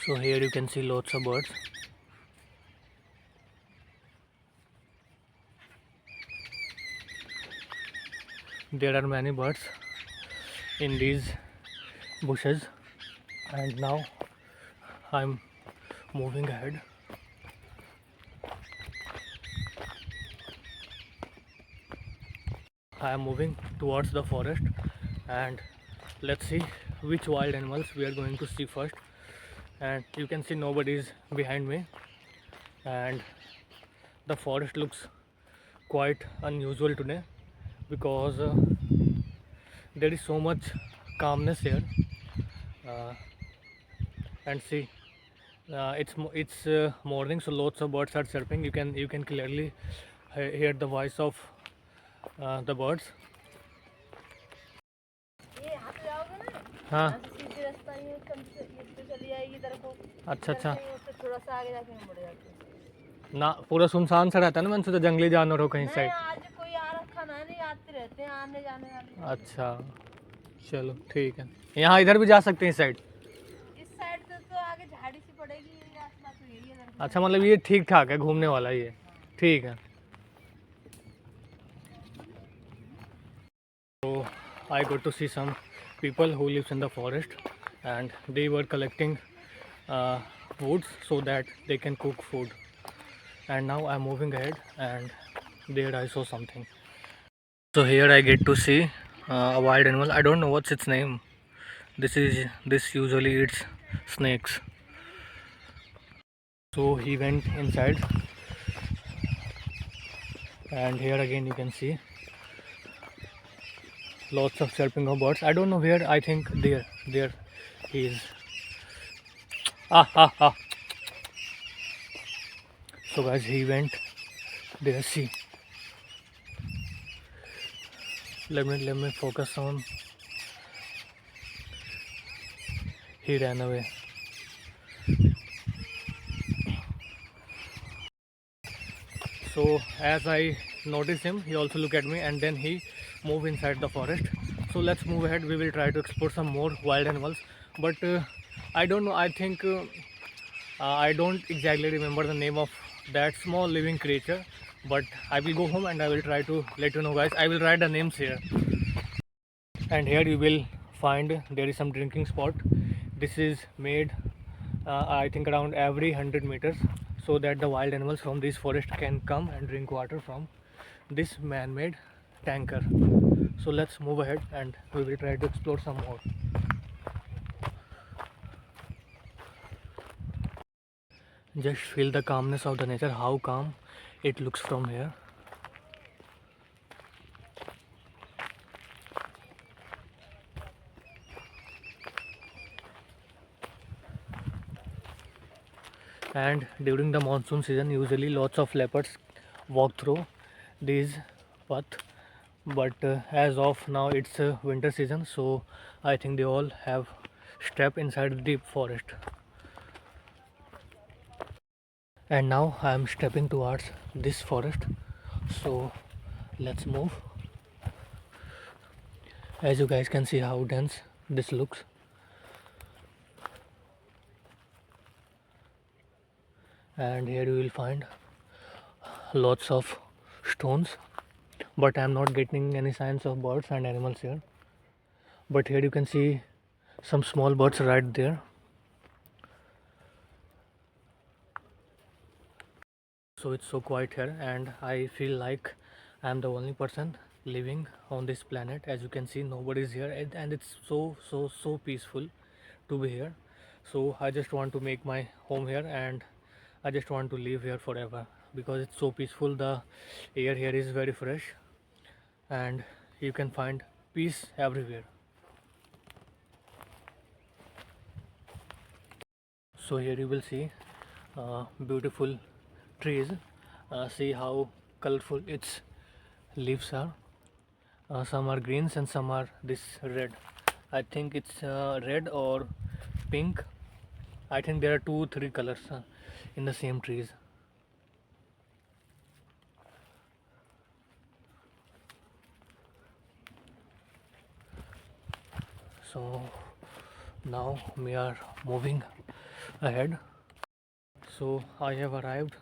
So here you can see lots of birds. There are many birds in these bushes, and now I'm moving ahead. I am moving towards the forest, and let's see which wild animals we are going to see first. And you can see nobody is behind me, and the forest looks quite unusual today because there is so much calmness here. uh, and see, it's morning, so lots of birds are chirping. You can clearly hear the voice of the birds. ये यहाँ पे जाओगे ना, हाँ, यहाँ से सीधे रास्ता ये ये तो चली जाएगी इधर को, अच्छा इधर अच्छा। से उससे थोड़ा सा आगे जाके हम मुड़ जाते हैं। ना पूरा सुनसान सा रहता है ना, मैंने सोचा जंगली जानवर हो कहीं नहीं, साइड। आज कोई आ रखा ना, नहीं आते रहते हैं आने जाने वाले। अच्छा, चलो ठीक है। यहाँ इधर भी जा सकते हैं इस साइड? इस साइड से तो आगे झाड़ी सी पड़ेगी, ये रास्ता तो यही है इधर को। अच्छा, मतलब ये ठीक ठाक है घूमने वाला, ये ठीक है। So I got to see some people who lives in the forest, and they were collecting woods so that they can cook food. And now I'm moving ahead, and there I saw something. So here I get to see a wild animal. I don't know what's its name. This usually eats snakes. So he went inside, and here again you can see lots of chirping of birds. I don't know where. I think there he is. Ah ah ah. So guys, he went there. See, let me focus on. He ran away. So as I noticed him, he also looked at me, and then he moved inside the forest. So let's move ahead. We will try to explore some more wild animals. But I don't know. I think I don't exactly remember the name of that small living creature. But I will go home and I will try to let you know, guys. I will write the names here. And here you will find there is some drinking spot. This is made I think around every 100 meters, so that the wild animals from this forest can come and drink water from this man-made tanker. So let's move ahead and we will try to explore some more. Just feel the calmness of the nature, how calm it looks from here. And during the monsoon season, usually lots of leopards walk through these path, but as of now it's winter season, so I think they all have stepped inside the deep forest. And now I am stepping towards this forest, so let's move. As you guys can see how dense this looks. And here you will find lots of stones, but I am not getting any signs of birds and animals here. But here you can see some small birds right there. So it's so quiet here, and I feel like I am the only person living on this planet. As you can see, nobody is here, and it's so peaceful to be here. So I just want to make my home here, and I just want to live here forever because it's so peaceful. The air here is very fresh, and you can find peace everywhere. So here you will see beautiful trees. See how colorful its leaves are. Some are greens and some are this red. I think it's red or pink. I think there are 2 3 colors in the same trees. So now we are moving ahead. So I have arrived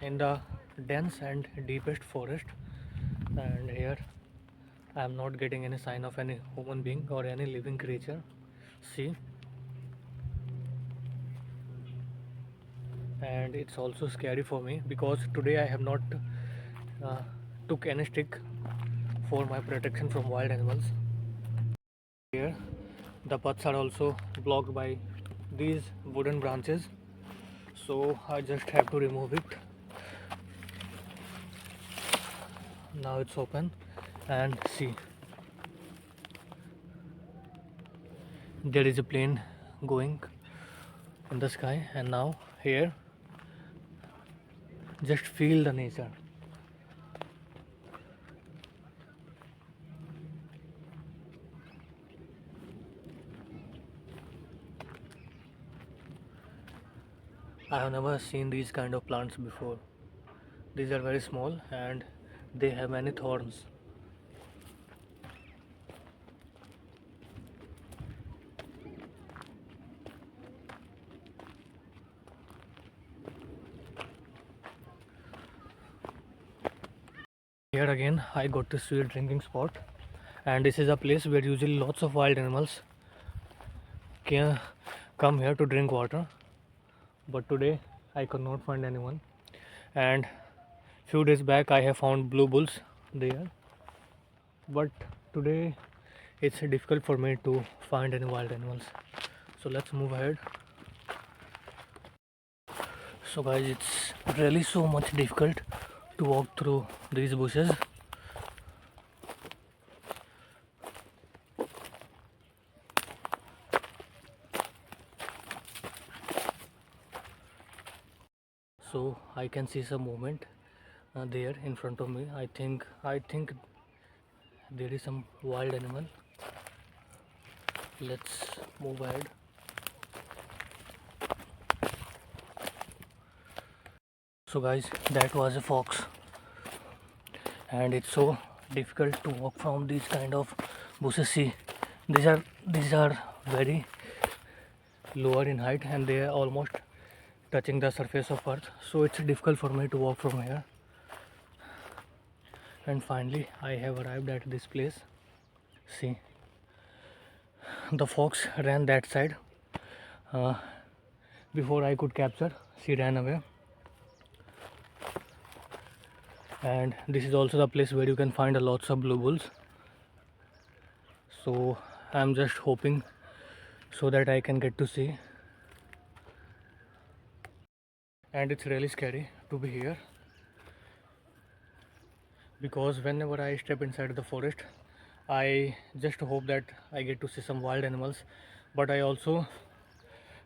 in the dense and deepest forest, and here I am not getting any sign of any human being or any living creature. See, and it's also scary for me because today I have not uh, took any stick for my protection from wild animals. Here the paths are also blocked by these wooden branches, so I just have to remove it. Now it's open, and see, there is a plane going in the sky, and now here just feel the nature. I have never seen these kind of plants before. These are very small and they have many thorns. Here again I got to see a drinking spot, and this is a place where usually lots of wild animals can come here to drink water, but today I could not find anyone. And few days back I have found blue bulls there, but today it's difficult for me to find any wild animals. So let's move ahead. So guys, it's really so much difficult to walk through these bushes. So I can see some movement there in front of me. I think there is some wild animal. Let's move ahead. So guys, that was a fox, and it's so difficult to walk from these kind of bushes. See, these are very lower in height and they are almost touching the surface of earth, so it's difficult for me to walk from here. And finally I have arrived at this place. See, the fox ran that side. uh, Before I could capture, she ran away. And this is also the place where you can find a lots of blue bulls. So I'm just hoping so that I can get to see. And it's really scary to be here because whenever I step inside the forest, I just hope that I get to see some wild animals, but I also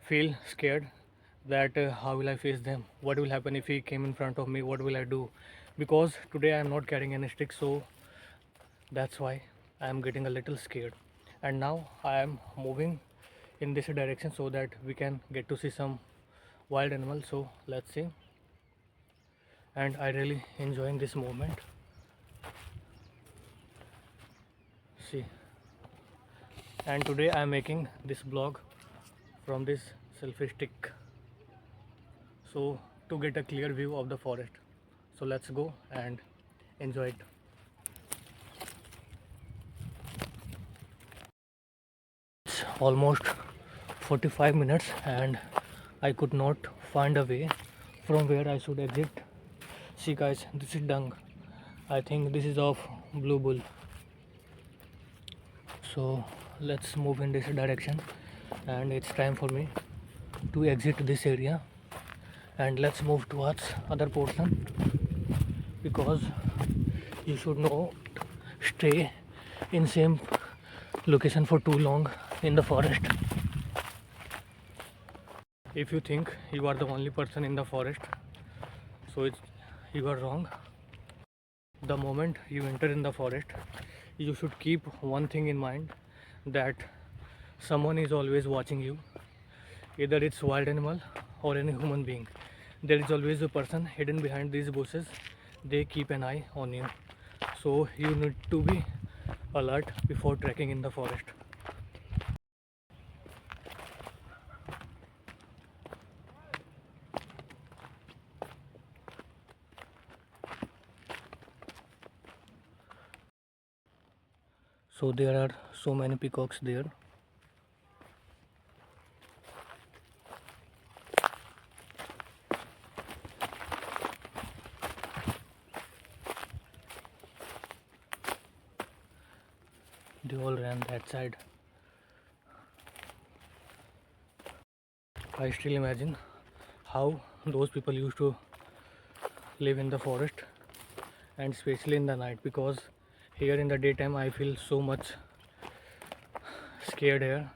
feel scared that how will I face them? What will happen if he came in front of me? What will I do? Because today I am not carrying any stick, so that's why I am getting a little scared. And now I am moving in this direction so that we can get to see some wild animals. So let's see. And I really enjoying this moment. See, and today I am making this blog from this selfie stick, so to get a clear view of the forest. So let's go and enjoy it. It's almost 45 minutes and I could not find a way from where I should exit. See guys, this is dung. I think this is of blue bull. So let's move in this direction, and it's time for me to exit this area. And let's move towards other portion, because you should not stay in same location for too long in the forest. If you think you are the only person in the forest, so you are wrong. The moment you enter in the forest, you should keep one thing in mind, that someone is always watching you. Either it's wild animal or any human being, there is always a person hidden behind these bushes. They keep an eye on you, so you need to be alert before trekking in the forest. So there are so many peacocks there. They all ran that side. I still imagine how those people used to live in the forest, and especially in the night, because here in the daytime I feel so much scared here.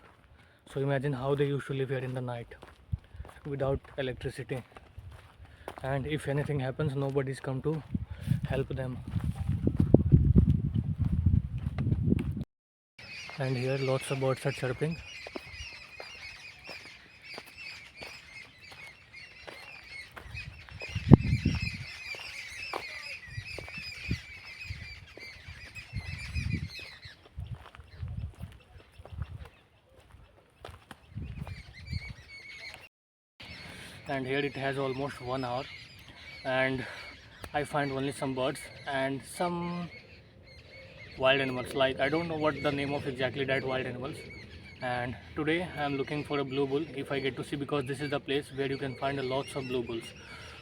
So imagine how they used to live here in the night without electricity, and if anything happens nobody's come to help them. And here lots of birds are chirping. And here it has almost 1 hour, and I find only some birds and some wild animals. Like I don't know what the name of exactly that wild animals. And today I am looking for a blue bull if I get to see, because this is the place where you can find a lots of blue bulls.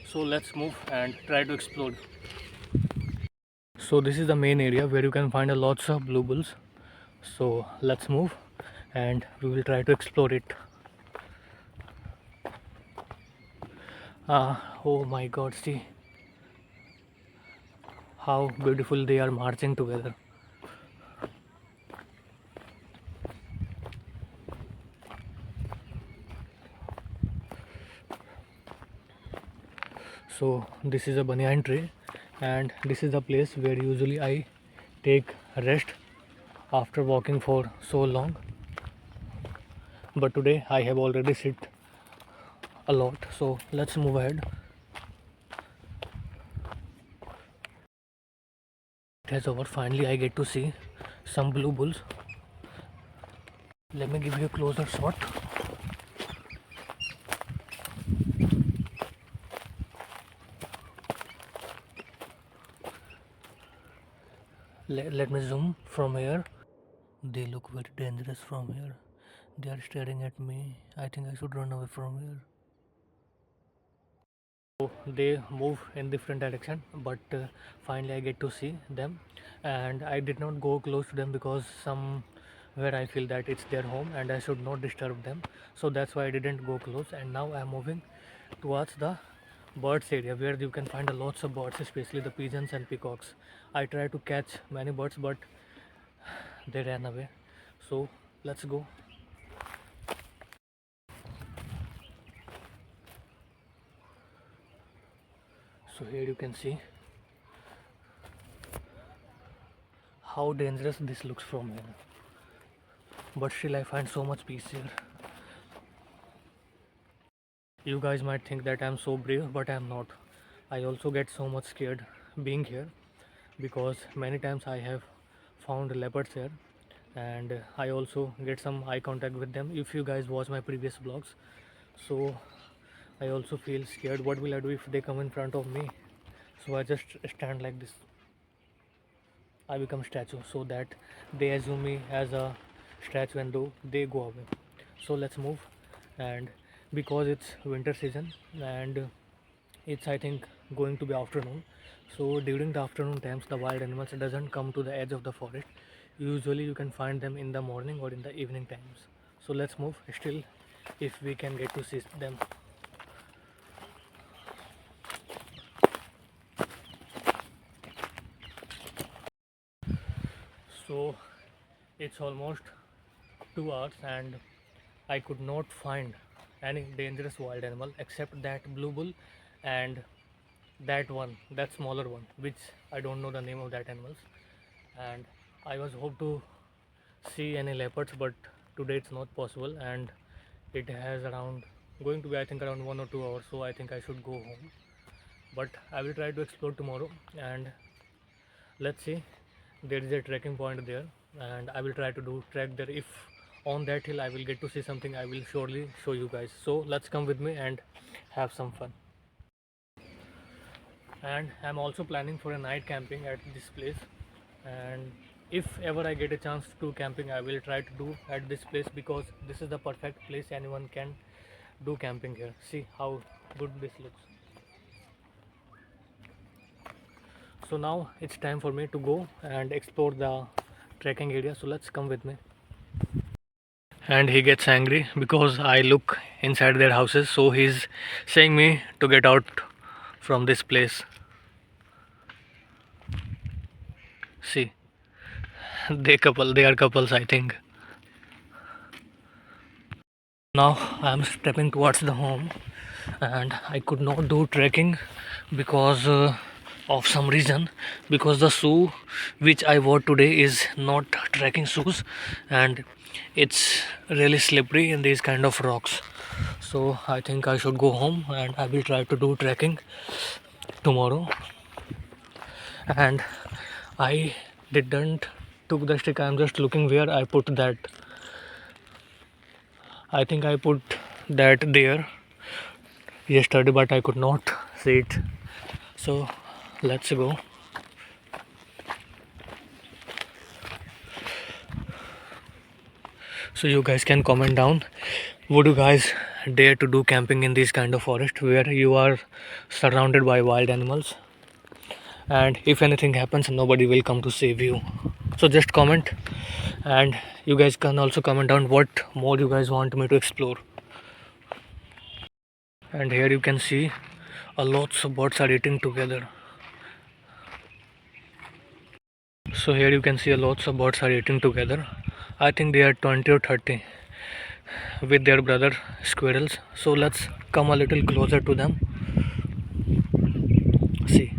So let's move and try to explore. So this is the main area where you can find a lots of blue bulls. So let's move and we will try to explore it. Oh my god, see how beautiful they are marching together. So this is a banyan tree, and this is the place where usually I take rest after walking for so long. But today I have already sit a lot, so let's move ahead. It has over. Finally I get to see some blue bulls. Let me give you a closer shot. Let me zoom from here. They look very dangerous from here. They are staring at me. I think I should run away from here. So they move in different direction, but finally I get to see them, and I did not go close to them because somewhere I feel that it's their home and I should not disturb them. So that's why I didn't go close, and now I'm moving towards the birds area where you can find a lots of birds, especially the pigeons and peacocks. I try to catch many birds, but they ran away. So let's go. So here you can see how dangerous this looks from here, but still I find so much peace here. You guys might think that I'm so brave, but I'm not. I also get so much scared being here, because many times I have found leopards here, and I also get some eye contact with them. If you guys watch my previous vlogs, so I also feel scared. What will I do if they come in front of me? So I just stand like this. I become statue so that they assume me as a statue and though they go away. So let's move, and because it's winter season and it's I think going to be afternoon. So during the afternoon times the wild animals doesn't come to the edge of the forest. Usually you can find them in the morning or in the evening times. So let's move still if we can get to see them. So it's almost 2 hours and I could not find any dangerous wild animal except that blue bull and that one, that smaller one, which I don't know the name of that animals. And I was hoped to see any leopards, but today it's not possible, and it has around going to be I think around 1 or 2 hours. So I think I should go home. But I will try to explore tomorrow, and let's see. There is a trekking point there, and I will try to do trek there. If on that hill I will get to see something, I will surely show you guys. So let's come with me and have some fun. And I'm also planning for a night camping at this place, and if ever I get a chance to do camping, I will try to do at this place because this is the perfect place anyone can do camping here. See how good this looks. So now it's time for me to go and explore the trekking area. So let's come with me. And he gets angry because I look inside their houses. So he's saying me to get out from this place. See, they are couples, I think. Now I'm stepping towards the home, and I could not do trekking because of some reason, because the shoe which I wore today is not trekking shoes, and it's really slippery in these kind of rocks. So I think I should go home and I will try to do trekking tomorrow. And I didn't took the stick. I'm just looking where I put that. I think I put that there yesterday, but I could not see it. So let's go. So you guys can comment down, would you guys dare to do camping in this kind of forest where you are surrounded by wild animals, and if anything happens nobody will come to save you? So just comment, and you guys can also comment down what more you guys want me to explore. And here you can see a lots of birds are eating together. So here you can see a lots of birds are eating together. I think they are 20 or 30 with their brother squirrels. So let's come a little closer to them. See,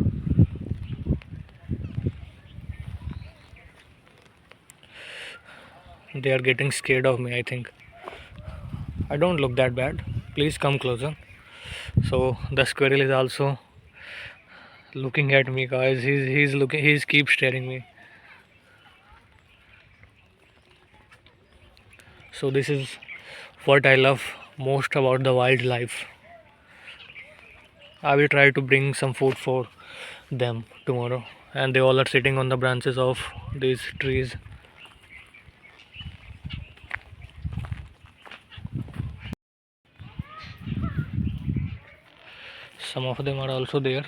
they are getting scared of me, I think. I don't look that bad. Please come closer. So the squirrel is also looking at me, guys. He's looking, he's keep staring me. So this is what I love most about the wildlife. I will try to bring some food for them tomorrow, and they all are sitting on the branches of these trees. Some of them are also there.